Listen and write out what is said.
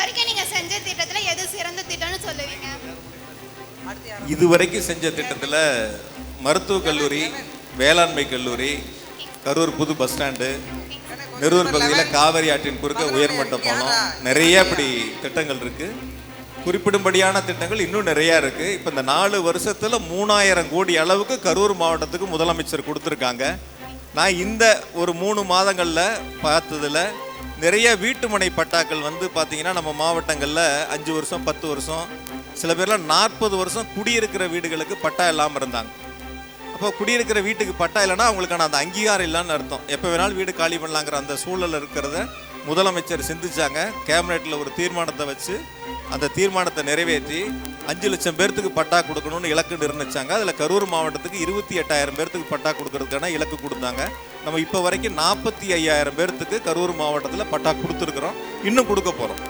வரைக்கும் நீங்க செஞ்ச திட்டத்துல எது சிறந்த திட்டம்னு சொல்லுவீங்க? இதுவரைக்கும் செஞ்ச திட்டத்தில் மருத்துவக் கல்லூரி, வேளாண்மை கல்லூரி, கரூர் புது பஸ் ஸ்டாண்டு, நெரூர் பகுதியில் காவிரி ஆற்றின் குறுக்க உயர்மட்ட பாலம், நிறைய இப்படி திட்டங்கள் இருக்கு. குறிப்பிடும்படியான திட்டங்கள் இன்னும் நிறையா இருக்கு. இப்போ இந்த 4 வருஷத்துல 3000 கோடி அளவுக்கு கரூர் மாவட்டத்துக்கு முதலமைச்சர் கொடுத்துருக்காங்க. நான் இந்த ஒரு 3 மாதங்களில் பார்த்ததுல நிறைய வீட்டுமனை பட்டாக்கள் வந்து பார்த்தீங்கன்னா நம்ம மாவட்டங்களில் 5 வருஷம் 10 வருஷம், சில பேர்லாம் 40 வருஷம் குடியிருக்கிற வீடுகளுக்கு பட்டா இல்லாமல் இருந்தாங்க. அப்போ குடியிருக்கிற வீட்டுக்கு பட்டா இல்லைன்னா அவங்களுக்கான அந்த அங்கீகாரம் இல்லைன்னு அர்த்தம். எப்போ வேணாலும் வீடு காலி பண்ணலாங்கிற அந்த சூழல் இருக்கிறத முதலமைச்சர் சிந்திச்சாங்க. கேபினெட்டில் ஒரு தீர்மானத்தை வச்சு அந்த தீர்மானத்தை நிறைவேற்றி 5 லட்சம் பேர்த்துக்கு பட்டா கொடுக்கணும்னு இலக்கு நிர்ணயிச்சாங்க. அதில் கரூர் மாவட்டத்துக்கு 28,000 பேர்த்துக்கு பட்டா கொடுக்கறதுக்கான இலக்கு கொடுத்தாங்க. நம்ம இப்போ வரைக்கும் 45,000 பேர்த்துக்கு கரூர் மாவட்டத்தில் பட்டா கொடுத்துருக்குறோம், இன்னும் கொடுக்க போகிறோம்.